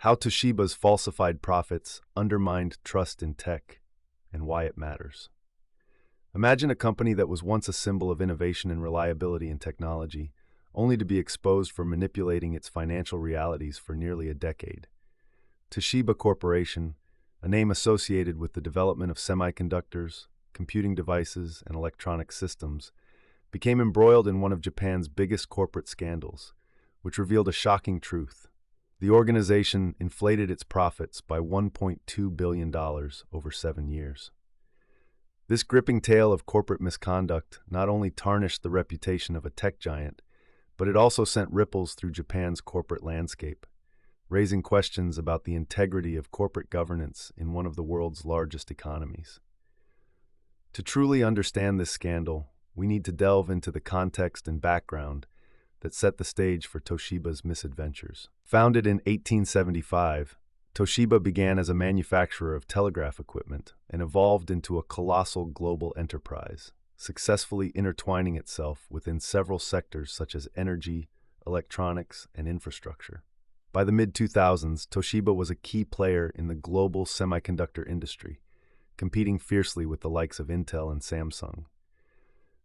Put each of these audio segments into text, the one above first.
How Toshiba's falsified profits undermined trust in tech, and why it matters. Imagine a company that was once a symbol of innovation and reliability in technology, only to be exposed for manipulating its financial realities for nearly a decade. Toshiba Corporation, a name associated with the development of semiconductors, computing devices, and electronic systems, became embroiled in one of Japan's biggest corporate scandals, which revealed a shocking truth. The organization inflated its profits by $1.2 billion over 7 years. This gripping tale of corporate misconduct not only tarnished the reputation of a tech giant, but it also sent ripples through Japan's corporate landscape, raising questions about the integrity of corporate governance in one of the world's largest economies. To truly understand this scandal, we need to delve into the context and background that set the stage for Toshiba's misadventures. Founded in 1875, Toshiba began as a manufacturer of telegraph equipment and evolved into a colossal global enterprise, successfully intertwining itself within several sectors such as energy, electronics, and infrastructure. By the mid-2000s, Toshiba was a key player in the global semiconductor industry, competing fiercely with the likes of Intel and Samsung.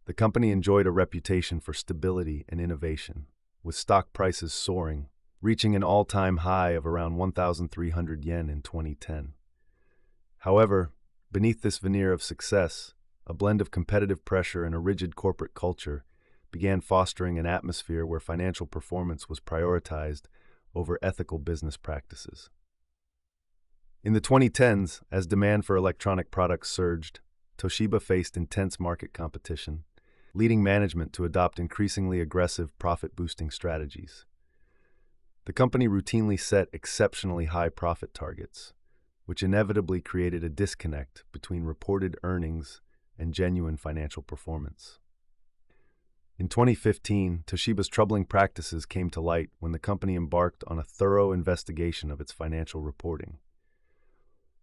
The company enjoyed a reputation for stability and innovation, with stock prices soaring, reaching an all-time high of around 1,300 yen in 2010. However, beneath this veneer of success, a blend of competitive pressure and a rigid corporate culture began fostering an atmosphere where financial performance was prioritized over ethical business practices. In the 2010s, as demand for electronic products surged, Toshiba faced intense market competition, leading management to adopt increasingly aggressive profit-boosting strategies. The company routinely set exceptionally high profit targets, which inevitably created a disconnect between reported earnings and genuine financial performance. In 2015, Toshiba's troubling practices came to light when the company embarked on a thorough investigation of its financial reporting.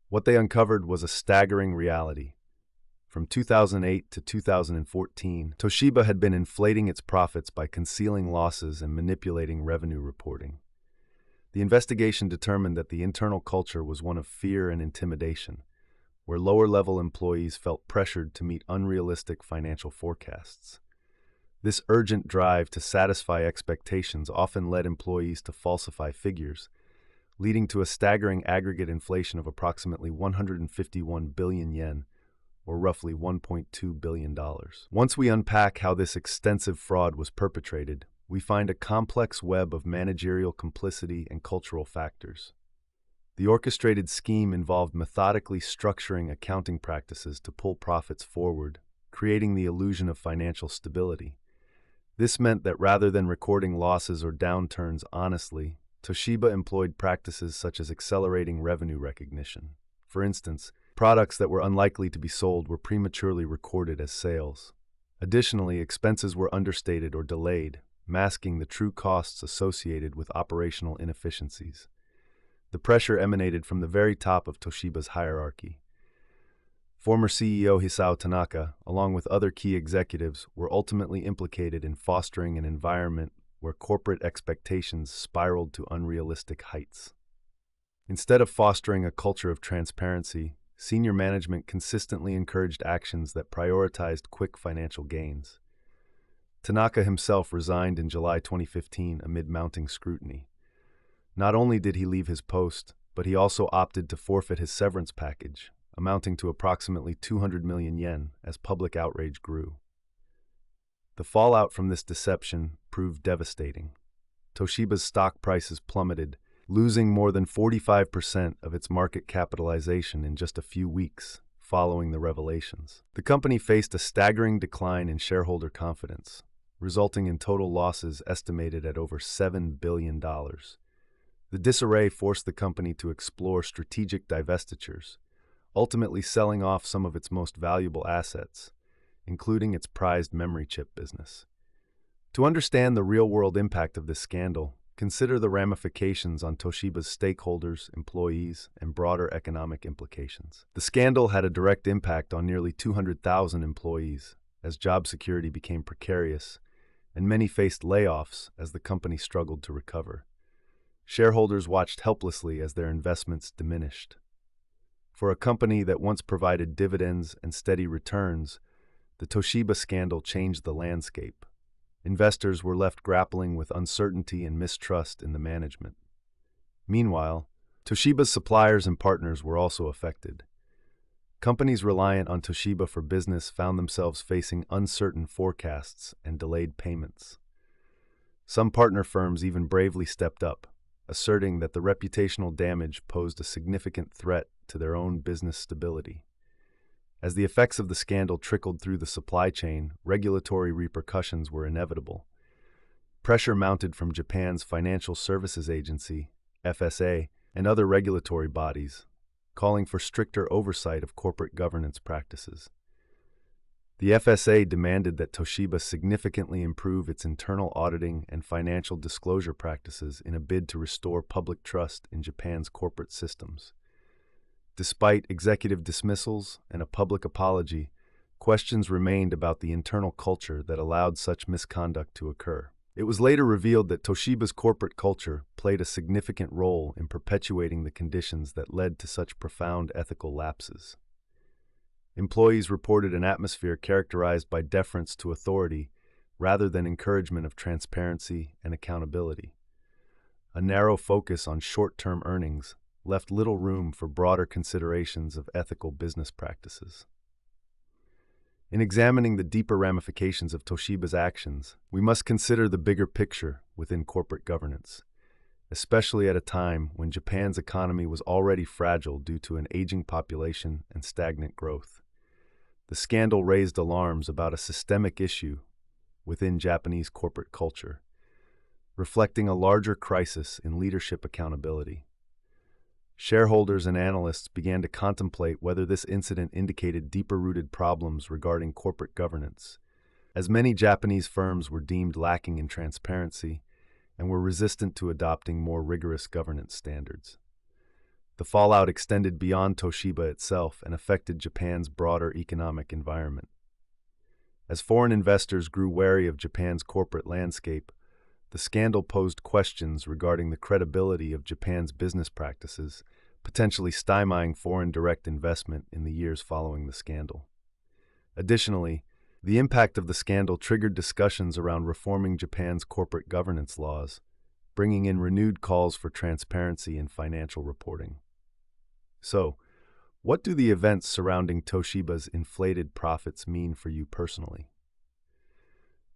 What they uncovered was a staggering reality. From 2008 to 2014, Toshiba had been inflating its profits by concealing losses and manipulating revenue reporting. The investigation determined that the internal culture was one of fear and intimidation, where lower-level employees felt pressured to meet unrealistic financial forecasts. This urgent drive to satisfy expectations often led employees to falsify figures, leading to a staggering aggregate inflation of approximately 151 billion yen, or roughly $1.2 billion. Once we unpack how this extensive fraud was perpetrated, we find a complex web of managerial complicity and cultural factors. The orchestrated scheme involved methodically structuring accounting practices to pull profits forward, creating the illusion of financial stability. This meant that rather than recording losses or downturns honestly, Toshiba employed practices such as accelerating revenue recognition. For instance, products that were unlikely to be sold were prematurely recorded as sales. Additionally, expenses were understated or delayed, masking the true costs associated with operational inefficiencies. The pressure emanated from the very top of Toshiba's hierarchy. Former CEO Hisao Tanaka, along with other key executives, were ultimately implicated in fostering an environment where corporate expectations spiraled to unrealistic heights. Instead of fostering a culture of transparency, senior management consistently encouraged actions that prioritized quick financial gains. Tanaka himself resigned in July 2015 amid mounting scrutiny. Not only did he leave his post, but he also opted to forfeit his severance package, amounting to approximately 200 million yen as public outrage grew. The fallout from this deception proved devastating. Toshiba's stock prices plummeted, losing more than 45% of its market capitalization in just a few weeks following the revelations. The company faced a staggering decline in shareholder confidence, resulting in total losses estimated at over $7 billion. The disarray forced the company to explore strategic divestitures, ultimately selling off some of its most valuable assets, including its prized memory chip business. To understand the real-world impact of this scandal, consider the ramifications on Toshiba's stakeholders, employees, and broader economic implications. The scandal had a direct impact on nearly 200,000 employees, as job security became precarious, and many faced layoffs as the company struggled to recover. Shareholders watched helplessly as their investments diminished. For a company that once provided dividends and steady returns, the Toshiba scandal changed the landscape. Investors were left grappling with uncertainty and mistrust in the management. Meanwhile, Toshiba's suppliers and partners were also affected. Companies reliant on Toshiba for business found themselves facing uncertain forecasts and delayed payments. Some partner firms even bravely stepped up, asserting that the reputational damage posed a significant threat to their own business stability. As the effects of the scandal trickled through the supply chain, regulatory repercussions were inevitable. Pressure mounted from Japan's Financial Services Agency, FSA, and other regulatory bodies, calling for stricter oversight of corporate governance practices. The FSA demanded that Toshiba significantly improve its internal auditing and financial disclosure practices in a bid to restore public trust in Japan's corporate systems. Despite executive dismissals and a public apology, questions remained about the internal culture that allowed such misconduct to occur. It was later revealed that Toshiba's corporate culture played a significant role in perpetuating the conditions that led to such profound ethical lapses. Employees reported an atmosphere characterized by deference to authority rather than encouragement of transparency and accountability. A narrow focus on short-term earnings left little room for broader considerations of ethical business practices. In examining the deeper ramifications of Toshiba's actions, we must consider the bigger picture within corporate governance, especially at a time when Japan's economy was already fragile due to an aging population and stagnant growth. The scandal raised alarms about a systemic issue within Japanese corporate culture, reflecting a larger crisis in leadership accountability. Shareholders and analysts began to contemplate whether this incident indicated deeper-rooted problems regarding corporate governance, as many Japanese firms were deemed lacking in transparency and were resistant to adopting more rigorous governance standards. The fallout extended beyond Toshiba itself and affected Japan's broader economic environment. As foreign investors grew wary of Japan's corporate landscape, the scandal posed questions regarding the credibility of Japan's business practices, potentially stymieing foreign direct investment in the years following the scandal. Additionally, the impact of the scandal triggered discussions around reforming Japan's corporate governance laws, bringing in renewed calls for transparency in financial reporting. So, what do the events surrounding Toshiba's inflated profits mean for you personally?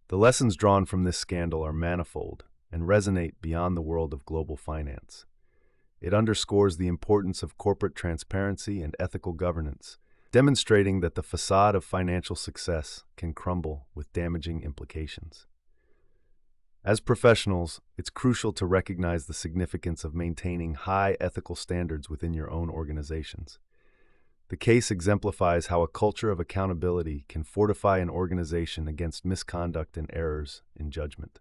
The lessons drawn from this scandal are manifold and resonate beyond the world of global finance. It underscores the importance of corporate transparency and ethical governance, demonstrating that the facade of financial success can crumble with damaging implications. As professionals, it's crucial to recognize the significance of maintaining high ethical standards within your own organizations. The case exemplifies how a culture of accountability can fortify an organization against misconduct and errors in judgment.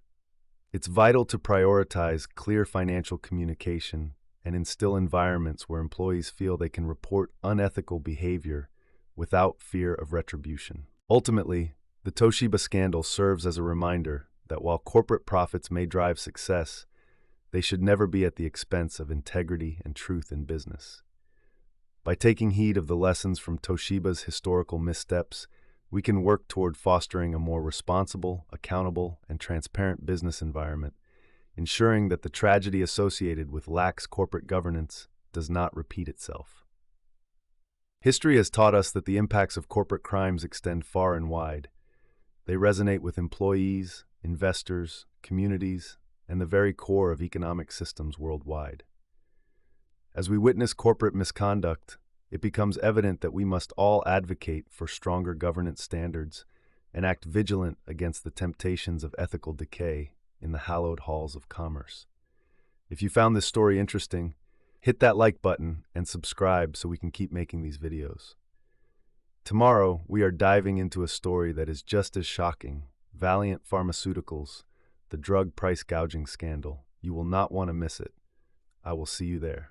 It's vital to prioritize clear financial communication and instill environments where employees feel they can report unethical behavior without fear of retribution. Ultimately, the Toshiba scandal serves as a reminder that while corporate profits may drive success, they should never be at the expense of integrity and truth in business. By taking heed of the lessons from Toshiba's historical missteps, we can work toward fostering a more responsible, accountable, and transparent business environment, ensuring that the tragedy associated with lax corporate governance does not repeat itself. History has taught us that the impacts of corporate crimes extend far and wide. They resonate with employees, investors, communities, and the very core of economic systems worldwide. As we witness corporate misconduct, it becomes evident that we must all advocate for stronger governance standards and act vigilant against the temptations of ethical decay in the hallowed halls of commerce. If you found this story interesting, hit that like button and subscribe so we can keep making these videos. Tomorrow, we are diving into a story that is just as shocking: Valiant Pharmaceuticals, the drug price gouging scandal. You will not want to miss it. I will see you there.